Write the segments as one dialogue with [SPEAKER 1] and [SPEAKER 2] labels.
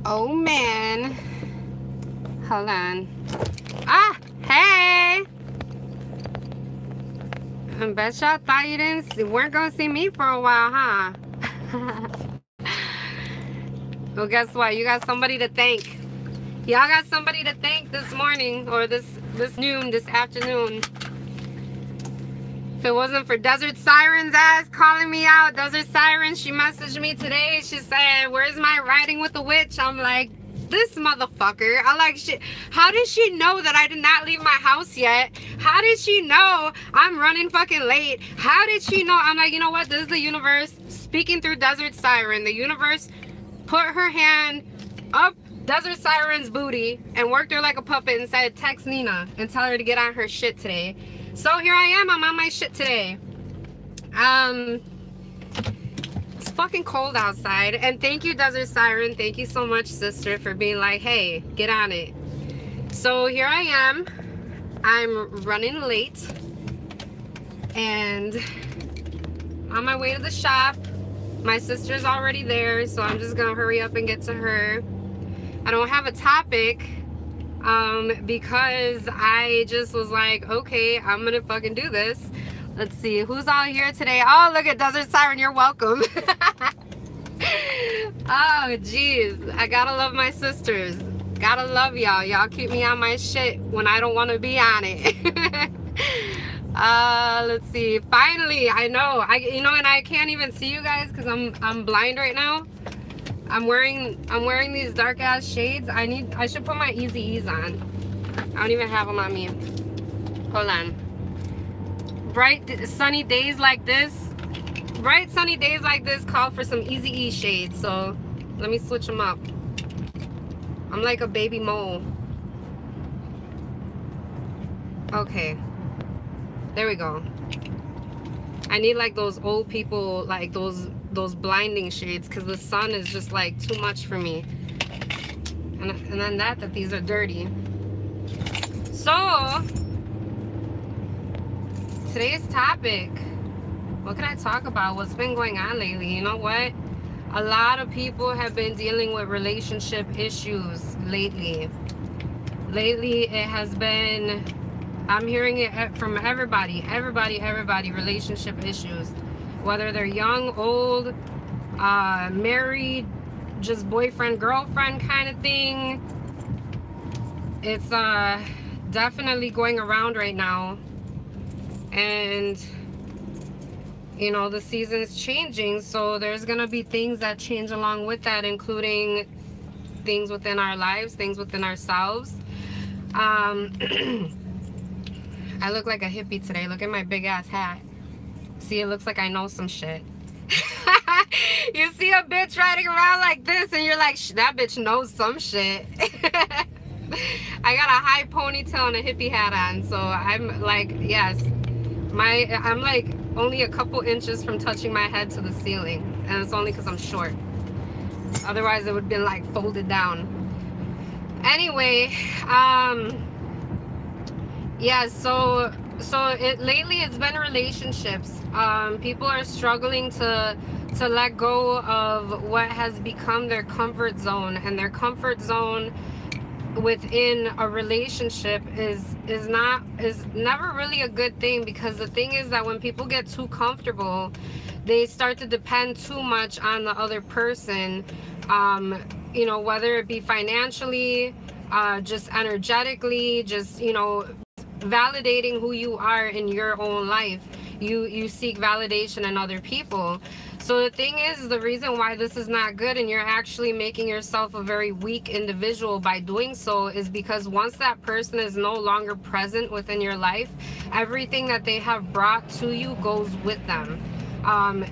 [SPEAKER 1] Oh man. Hold on. Ah, hey. I bet y'all thought you weren't gonna see me for a while, huh? Well, guess what? You got somebody to thank. Y'all got somebody to thank this morning, or this afternoon. If it wasn't for Desert Siren's ass calling me out, Desert Siren, she messaged me today. She said, "Where's my riding with the witch?" I'm like, this motherfucker. I like shit. How did she know that I did not leave my house yet? How did she know I'm running fucking late? How did she know? I'm like, you know what? This is the universe speaking through Desert Siren. The universe put her hand up Desert Siren's booty and worked her like a puppet and said, text Nina and tell her to get on her shit today. So here I am. I'm on my shit today. It's fucking cold outside. And thank you, Desert Siren. Thank you so much, sister, for being like, hey, get on it. So here I am. I'm running late. And on my way to the shop. My sister's already there, so I'm just gonna hurry up and get to her. I don't have a topic because I just was like, okay, I'm gonna fucking do this. Let's see, who's all here today? Oh, look at Desert Siren, you're welcome. Oh, jeez, I gotta love my sisters. Gotta love y'all. Y'all keep me on my shit when I don't want to be on it. Let's see. Finally, I know. And I can't even see you guys because I'm blind right now. I'm wearing these dark ass shades. I should put my Easy E's on. I don't even have them on me. Hold on. Bright sunny days like this call for some Easy E shades. So let me switch them up. I'm like a baby mole. Okay. There we go. I need like those old people, like those blinding shades, because the sun is just like too much for me. And then that these are dirty. So today's topic, what can I talk about? What's been going on lately? You know what? A lot of people have been dealing with relationship issues lately. Lately it has been, I'm hearing it from everybody, relationship issues. Whether they're young, old, married, just boyfriend, girlfriend kind of thing. It's definitely going around right now. And, you know, the season's changing, so there's going to be things that change along with that, including things within our lives, things within ourselves. I look like a hippie today. Look at my big ass hat. See, it looks like I know some shit. You see a bitch riding around like this and you're like, that bitch knows some shit. I got a high ponytail and a hippie hat on, so I'm like, yes, I'm like only a couple inches from touching my head to the ceiling, and it's only because I'm short. Otherwise it would have been like folded down. Anyway, yeah, so lately it's been relationships. People are struggling to let go of what has become their comfort zone, and their comfort zone within a relationship is never really a good thing, because the thing is that when people get too comfortable, they start to depend too much on the other person, you know, whether it be financially, just energetically, just, you know, validating who you are in your own life. You seek validation in other people. So the thing is, the reason why this is not good, and you're actually making yourself a very weak individual by doing so, is because once that person is no longer present within your life, everything that they have brought to you goes with them.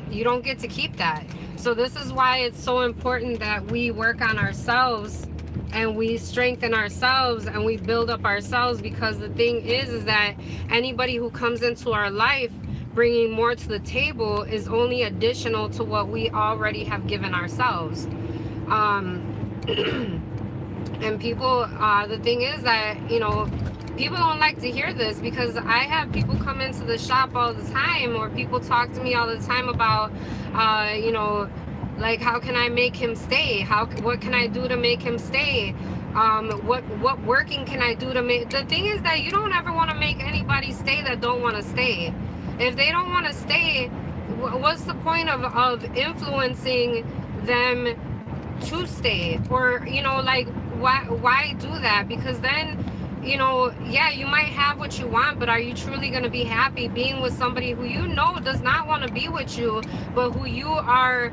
[SPEAKER 1] You don't get to keep that. So this is why it's so important that we work on ourselves, and we strengthen ourselves, and we build up ourselves, because the thing is that anybody who comes into our life bringing more to the table is only additional to what we already have given ourselves. And people, the thing is that, you know, people don't like to hear this, because I have people come into the shop all the time, or people talk to me all the time about, you know, Like, how can I make him stay? What can I do to make him stay? What working can I do to make... The thing is that you don't ever want to make anybody stay that don't want to stay. If they don't want to stay, what's the point of influencing them to stay? Or, you know, like, why do that? Because then, you know, yeah, you might have what you want, but are you truly going to be happy being with somebody who you know does not want to be with you, but who you are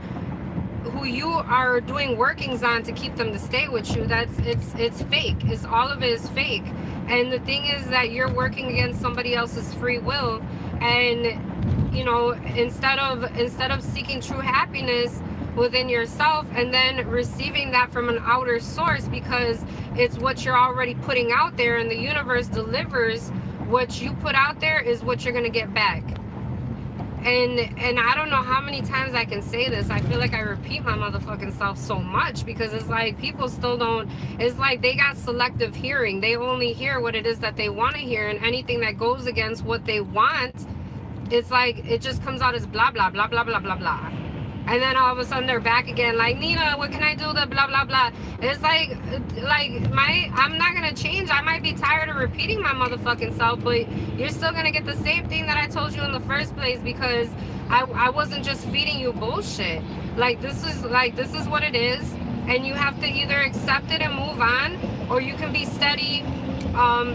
[SPEAKER 1] doing workings on to keep them to stay with you? It's fake. All of it is fake. And the thing is that you're working against somebody else's free will. And, you know, instead of seeking true happiness within yourself and then receiving that from an outer source, because it's what you're already putting out there, and the universe delivers what you put out there is what you're going to get back. And I don't know how many times I can say this. I feel like I repeat my motherfucking self so much, because it's like people still don't... It's like they got selective hearing. They only hear what it is that they want to hear, and anything that goes against what they want, it's like it just comes out as blah, blah, blah, blah, blah, blah, blah. And then all of a sudden they're back again, like, Nina, what can I do? The blah, blah, blah. It's like I'm not going to change. I might be tired of repeating my motherfucking self, but you're still going to get the same thing that I told you in the first place, because I wasn't just feeding you bullshit. Like, this is what it is. And you have to either accept it and move on, or you can be steady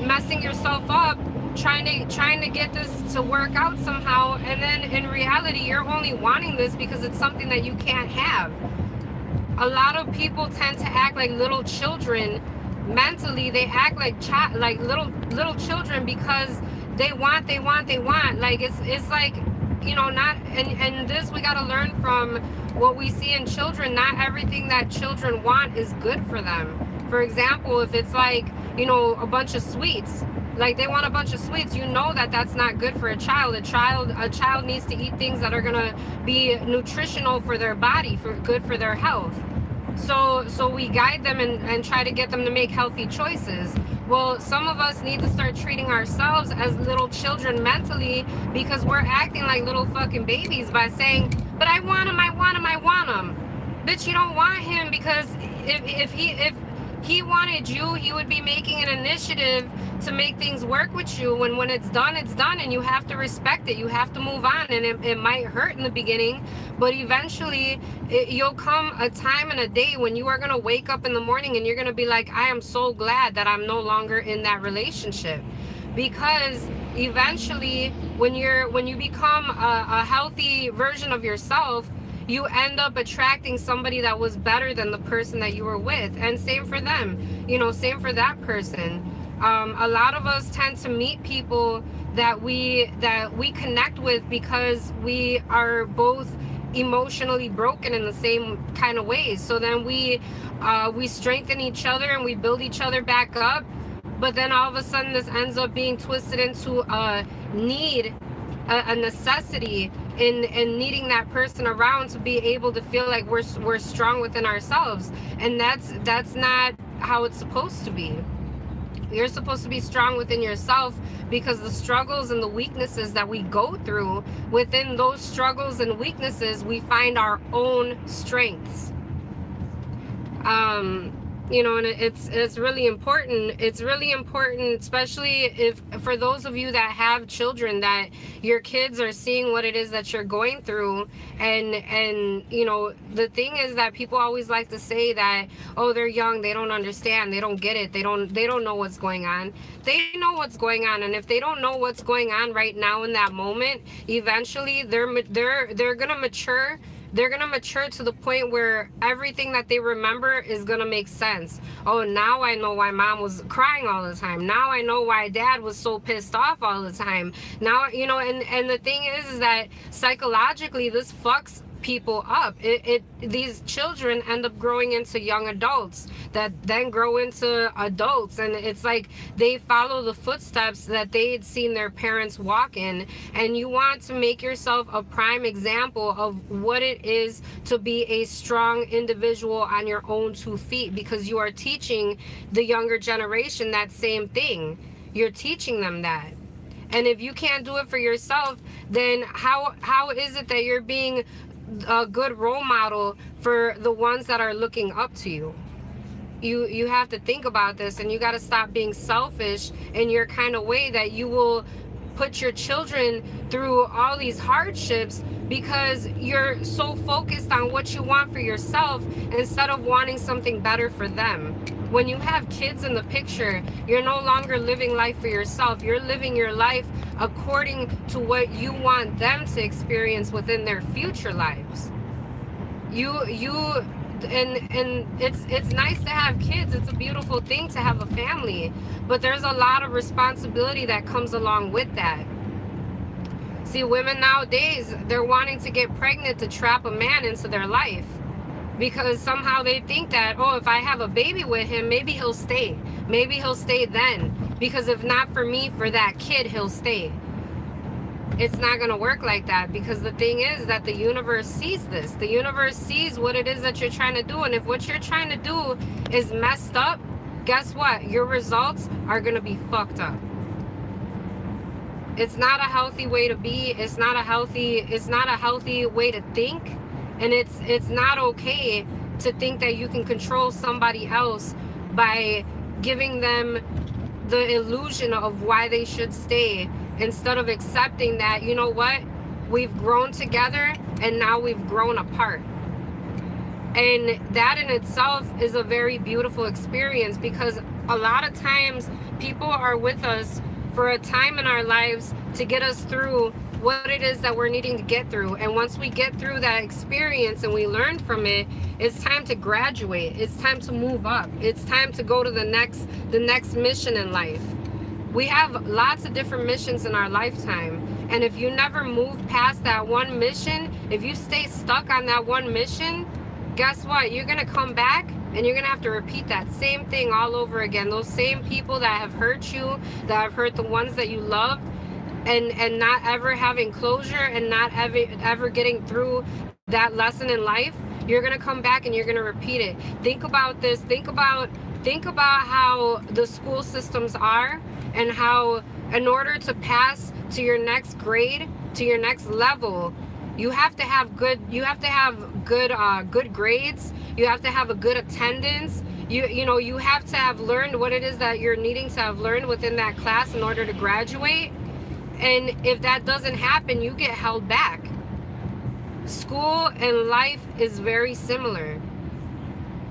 [SPEAKER 1] messing yourself up, trying to get this to work out somehow, and then in reality you're only wanting this because it's something that you can't have. A lot of people tend to act like little children mentally. They act like little children because they want. Like, it's like, you know, not... and this we got to learn from what we see in children. Not everything that children want is good for them. For example, if it's like, you know, a bunch of sweets, like they want a bunch of sweets, you know that that's not good for a child. A child needs to eat things that are gonna be nutritional for their body, good for their health. So we guide them and try to get them to make healthy choices. Well, some of us need to start treating ourselves as little children mentally, because we're acting like little fucking babies by saying, but I want him, I want him, I want him. Bitch, you don't want him, because if he wanted you, he would be making an initiative to make things work with you. When it's done, and you have to respect it. You have to move on, and it might hurt in the beginning, but eventually you'll come a time and a day when you are going to wake up in the morning and you're going to be like, I am so glad that I'm no longer in that relationship. Because eventually when you become a healthy version of yourself, you end up attracting somebody that was better than the person that you were with. And same for them, you know, same for that person. A lot of us tend to meet people that we connect with because we are both emotionally broken in the same kind of ways. So then we strengthen each other and we build each other back up. But then all of a sudden this ends up being twisted into a need, a necessity in needing that person around to be able to feel like we're strong within ourselves. And that's not how it's supposed to be. You're supposed to be strong within yourself, because the struggles and the weaknesses that we go through, within those struggles and weaknesses, we find our own strengths. You know, and it's really important. It's really important, especially for those of you that have children, that your kids are seeing what it is that you're going through. And you know, the thing is that people always like to say that, oh, they're young, they don't understand, they don't get it, they don't know what's going on. They know what's going on, and if they don't know what's going on right now in that moment, eventually they're gonna mature. They're going to mature to the point where everything that they remember is going to make sense. Oh, now I know why mom was crying all the time. Now I know why dad was so pissed off all the time. Now, you know, and the thing is that psychologically this fucks people up. These children end up growing into young adults that then grow into adults, and it's like they follow the footsteps that they had seen their parents walk in. And you want to make yourself a prime example of what it is to be a strong individual on your own 2 feet, because you are teaching the younger generation that same thing. You're teaching them that. And if you can't do it for yourself, then how is it that you're being a good role model for the ones that are looking up to you. You have to think about this, and you got to stop being selfish in your kind of way that you will put your children through all these hardships because you're so focused on what you want for yourself instead of wanting something better for them. When you have kids in the picture, you're no longer living life for yourself. You're living your life according to what you want them to experience within their future lives. And it's nice to have kids. It's a beautiful thing to have a family, but there's a lot of responsibility that comes along with that. See, women nowadays, they're wanting to get pregnant to trap a man into their life because somehow they think that, oh, if I have a baby with him, maybe he'll stay. Maybe he'll stay then, because if not for me, for that kid, he'll stay. It's not going to work like that, because the thing is that the universe sees this. The universe sees what it is that you're trying to do, and if what you're trying to do is messed up, guess what? Your results are going to be fucked up. It's not a healthy way to be. It's not a healthy way to think, and it's not okay to think that you can control somebody else by giving them the illusion of why they should stay, instead of accepting that, you know what, we've grown together and now we've grown apart. And that in itself is a very beautiful experience, because a lot of times people are with us for a time in our lives to get us through what it is that we're needing to get through. And once we get through that experience and we learn from it, it's time to graduate. It's time to move up. It's time to go to the next mission in life. We have lots of different missions in our lifetime, and if you never move past that one mission, if you stay stuck on that one mission, guess what? You're gonna come back and you're gonna have to repeat that same thing all over again. Those same people that have hurt you, that have hurt the ones that you loved, and not ever having closure and not ever getting through that lesson in life, you're gonna come back and you're gonna repeat it. Think about this. Think about how the school systems are, and how in order to pass to your next grade, to your next level, you have to have good grades. You have to have a good attendance. You have to have learned what it is that you're needing to have learned within that class in order to graduate. And if that doesn't happen, you get held back. School and life is very similar.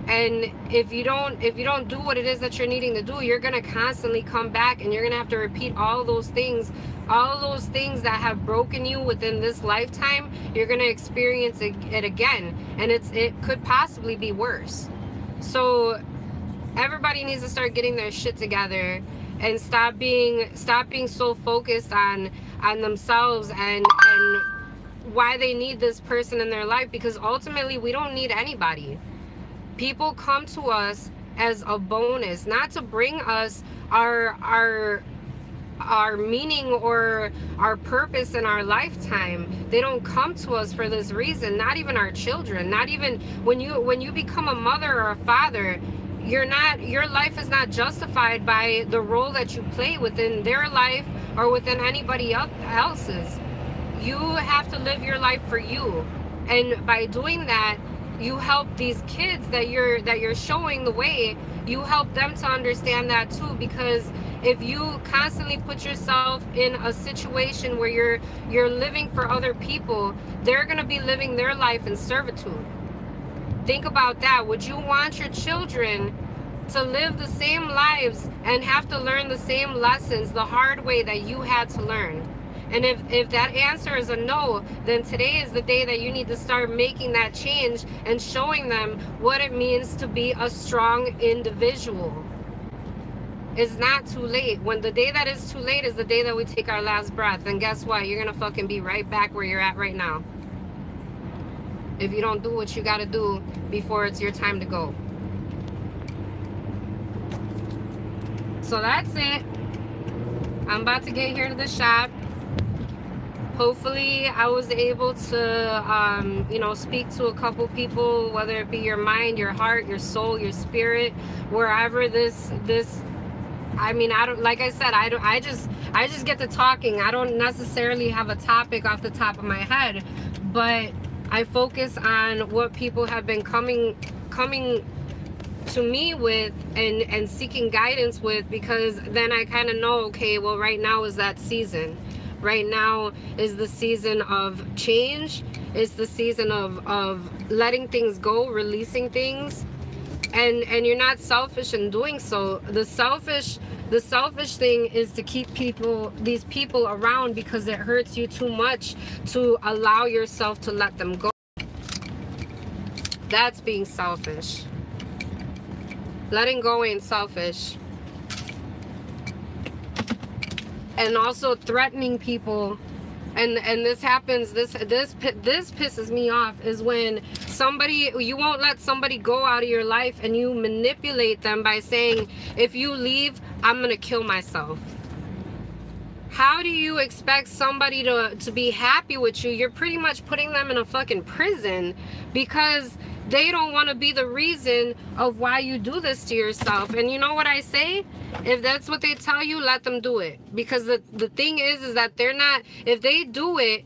[SPEAKER 1] And if you don't do what it is that you're needing to do, you're going to constantly come back and you're going to have to repeat all those things that have broken you within this lifetime. You're going to experience it again, and it could possibly be worse. So everybody needs to start getting their shit together and stop being so focused on themselves and why they need this person in their life, because ultimately we don't need anybody. People come to us as a bonus, not to bring us our meaning or our purpose in our lifetime. They don't come to us for this reason. Not even our children. Not even when you become a mother or a father, your life is not justified by the role that you play within their life or within anybody else's. You have to live your life for you, and by doing that, you help these kids that you're showing the way. You help them to understand that too, because if you constantly put yourself in a situation where you're living for other people, they're going to be living their life in servitude. Think about that. Would you want your children to live the same lives and have to learn the same lessons the hard way that you had to learn? And if that answer is a no, then today is the day that you need to start making that change and showing them what it means to be a strong individual. It's not too late. When the day that is too late is the day that we take our last breath. And guess what? You're going to fucking be right back where you're at right now, if you don't do what you got to do before it's your time to go. So that's it. I'm about to get here to the shop. Hopefully I was able to speak to a couple people, whether it be your mind, your heart, your soul, your spirit, wherever this I mean, I don't, like I said, I just get to talking. I don't necessarily have a topic off the top of my head, but I focus on what people have been coming to me with and seeking guidance with, because then I kind of know, okay, well, right now is that season. Right now is the season of change. It's the season of letting things go, releasing things. And you're not selfish in doing so. The selfish thing is to keep these people around because it hurts you too much to allow yourself to let them go. That's being selfish. Letting go ain't selfish. And also threatening people, and this happens, this pisses me off, is when you won't let somebody go out of your life and you manipulate them by saying, if you leave, I'm gonna kill myself. How do you expect somebody to be happy with you? You're pretty much putting them in a fucking prison because they don't want to be the reason of why you do this to yourself. And you know what I say? If that's what they tell you, let them do it. Because the thing is that they're not, if they do it,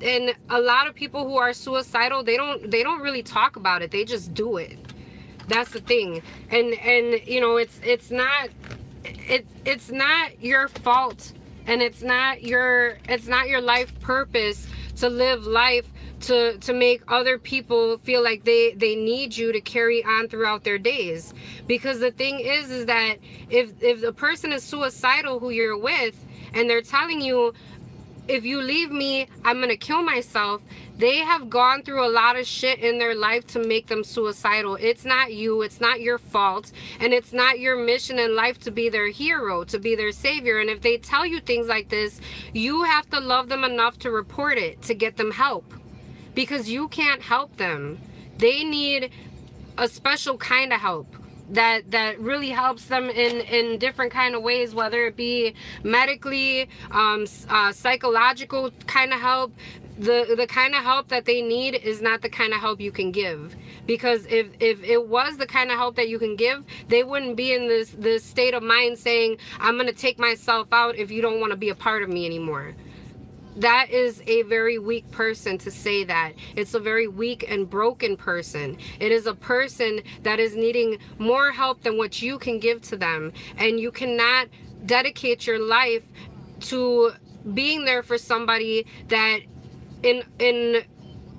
[SPEAKER 1] and a lot of people who are suicidal, they don't really talk about it. They just do it. That's the thing. And you know, it's not your fault, and it's not your life purpose to live life to make other people feel like they need you to carry on throughout their days. Because the thing is that if the person is suicidal who you're with, and they're telling you, if you leave me, I'm gonna kill myself, they have gone through a lot of shit in their life to make them suicidal. It's not you, it's not your fault, and it's not your mission in life to be their hero, to be their savior. And if they tell you things like this, you have to love them enough to report it, to get them help. Because you can't help them. They need a special kind of help that really helps them in different kind of ways, whether it be medically, psychological kind of help. The kind of help that they need is not the kind of help you can give. Because if it was the kind of help that you can give, they wouldn't be in this state of mind saying, I'm gonna take myself out if you don't want to be a part of me anymore. That is a very weak person to say that. It's a very weak and broken person. It is a person that is needing more help than what you can give to them. And you cannot dedicate your life to being there for somebody that in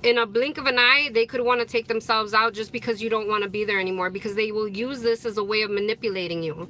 [SPEAKER 1] a blink of an eye, they could want to take themselves out just because you don't want to be there anymore, because they will use this as a way of manipulating you.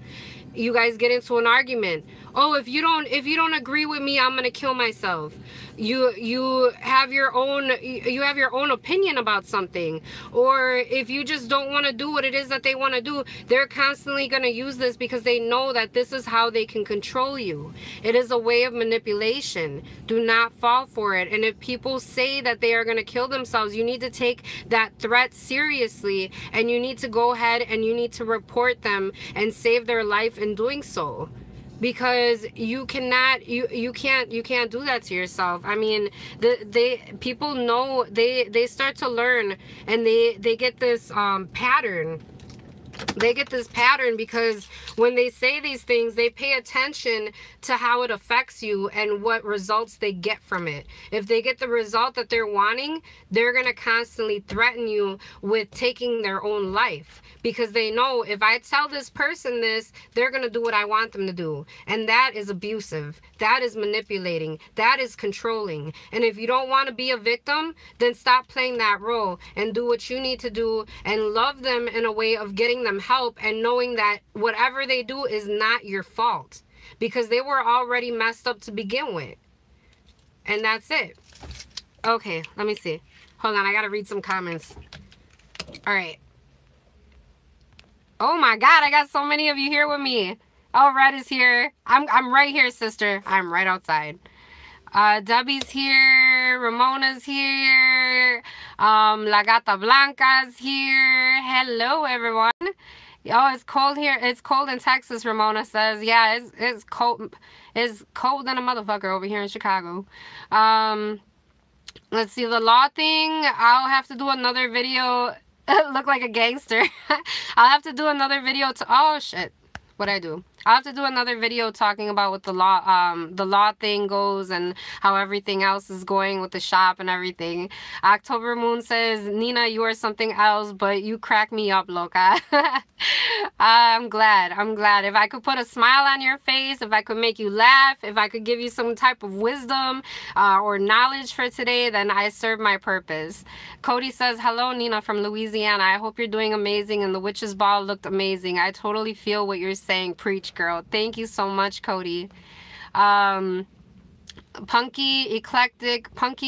[SPEAKER 1] You guys get into an argument. Oh, if you don't agree with me, I'm gonna kill myself. You have your own opinion about something, or if you just don't want to do what it is that they want to do, they're constantly gonna use this because they know that this is how they can control you. It is a way of manipulation. Do not fall for it. And if people say that they are gonna kill themselves, you need to take that threat seriously, and you need to go ahead and you need to report them and save their life in doing so. Because you cannot, you can't do that to yourself. I mean, people know, they start to learn, and they get this pattern. They get this pattern because when they say these things, they pay attention to how it affects you and what results they get from it. If they get the result that they're wanting, they're going to constantly threaten you with taking their own life, because they know, if I tell this person this, they're going to do what I want them to do. And that is abusive. That is manipulating. That is controlling. And if you don't want to be a victim, then stop playing that role and do what you need to do, and love them in a way of getting them help, and knowing that whatever they do is not your fault, because they were already messed up to begin with. And that's it. Okay, let me see. Hold on, I gotta read some comments. All right. Oh my God, I got so many of you here with me. Oh, Red is here. I'm right here, sister. I'm right outside. Debbie's here. Ramona's here. La Gata Blanca's here. Hello, everyone. Oh, it's cold here. It's cold in Texas, Ramona says. Yeah, it's cold. It's cold than a motherfucker over here in Chicago. Let's see, the law thing. I'll have to do another video. Look like a gangster. I'll have to do another video to... Oh, shit. What'd I do? I'll have to do another video talking about what the law thing goes and how everything else is going with the shop and everything. October Moon says, Nina, you are something else, but you crack me up, loca. I'm glad. I'm glad. If I could put a smile on your face, if I could make you laugh, if I could give you some type of wisdom or knowledge for today, then I serve my purpose. Cody says, hello, Nina from Louisiana. I hope you're doing amazing, and the witch's ball looked amazing. I totally feel what you're saying. Preach, girl. Thank you so much, Cody. Punky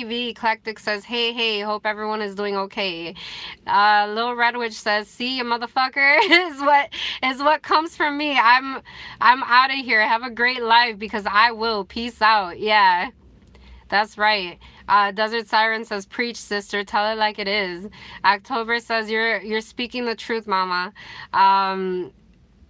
[SPEAKER 1] V Eclectic says, hey, hope everyone is doing okay. Lil Red Witch says, see, you motherfucker, is what comes from me. I'm out of here. Have a great life, because I will. Peace out. Yeah, that's right. Desert Siren says, preach, sister, tell it like it is. October says, you're speaking the truth, mama.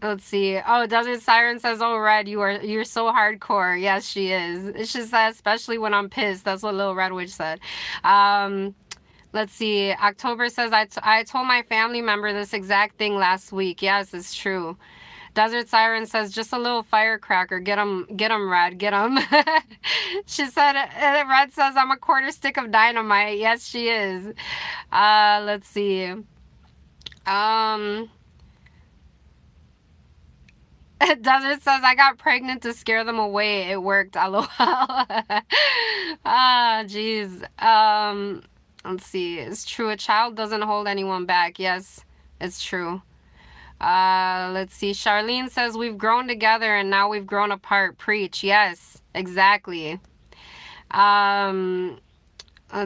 [SPEAKER 1] Let's see. Oh, Desert Siren says, oh, Red, you're so hardcore. Yes, she is. She said, especially when I'm pissed. That's what Lil Red Witch said. Let's see. October says, I told my family member this exact thing last week. Yes, it's true. Desert Siren says, just a little firecracker. Get him, Red. Get him. She said, Red says, I'm a quarter stick of dynamite. Yes, she is. Let's see. Desert says, I got pregnant to scare them away. It worked. LOL. Jeez. Let's see. It's true. A child doesn't hold anyone back. Yes, it's true. Let's see. Charlene says, we've grown together and now we've grown apart. Preach. Yes, exactly. Let's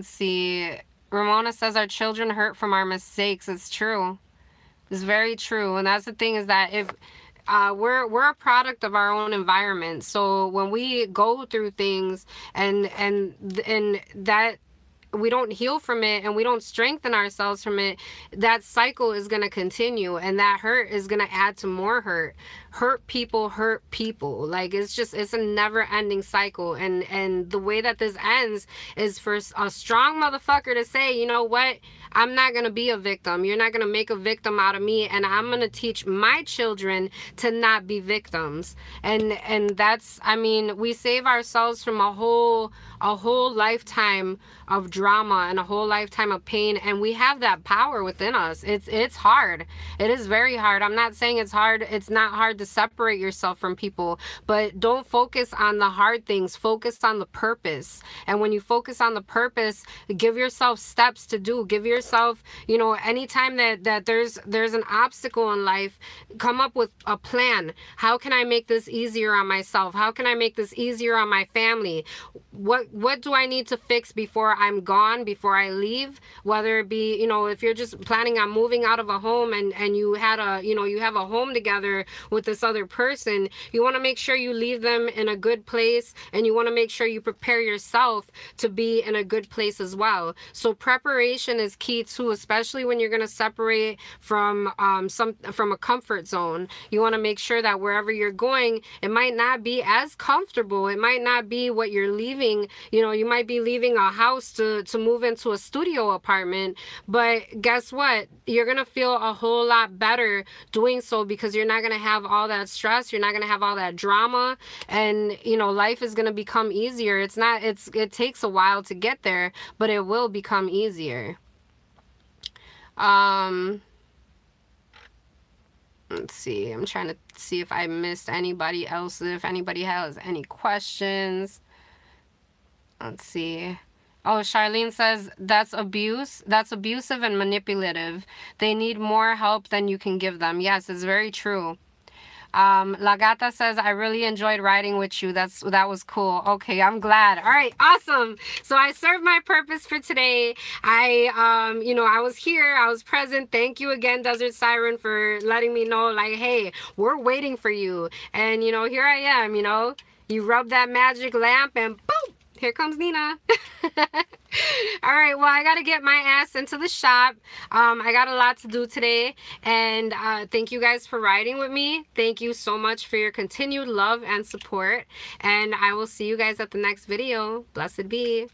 [SPEAKER 1] see. Ramona says, our children hurt from our mistakes. It's true. It's very true. And that's the thing, is that if we're a product of our own environment. So when we go through things and that we don't heal from it and we don't strengthen ourselves from it, that cycle is going to continue, and that hurt is going to add to more hurt. Hurt people. Like, it's a never-ending cycle. And the way that this ends is for a strong motherfucker to say, you know what, I'm not going to be a victim. You're not going to make a victim out of me, and I'm going to teach my children to not be victims. And that's, I mean, we save ourselves from a whole lifetime of drama and a whole lifetime of pain, and we have that power within us. It's hard. It is very hard. I'm not saying it's hard. It's not hard to separate yourself from people, but don't focus on the hard things. Focus on the purpose. And when you focus on the purpose, give yourself steps to do. Give yourself, you know, anytime that there's an obstacle in life, come up with a plan. How can I make this easier on myself? How can I make this easier on my family? What do I need to fix before I'm gone, before I leave? Whether it be, you know, if you're just planning on moving out of a home and you had a, you know, you have a home together with this other person, you want to make sure you leave them in a good place, and you want to make sure you prepare yourself to be in a good place as well. So preparation is key too, especially when you're going to separate from a comfort zone. You want to make sure that wherever you're going, it might not be as comfortable. It might not be what you're leaving. You know, you might be leaving a house to move into a studio apartment, but guess what? You're going to feel a whole lot better doing so, because you're not going to have all that stress. You're not going to have all that drama, and, you know, life is going to become easier. It takes a while to get there, but it will become easier. Let's see. I'm trying to see if I missed anybody else, if anybody has any questions. Let's see. Oh, Charlene says, that's abuse. That's abusive and manipulative. They need more help than you can give them. Yes, it's very true. La Gata says, I really enjoyed riding with you. That was cool. Okay, I'm glad. All right, awesome. So I served my purpose for today. You know, I was here. I was present. Thank you again, Desert Siren, for letting me know, like, hey, we're waiting for you. And, you know, here I am, you know. You rub that magic lamp and boom! Here comes Nina. All right, well, I got to get my ass into the shop. I got a lot to do today, and thank you guys for riding with me. Thank you so much for your continued love and support, and I will see you guys at the next video. Blessed be.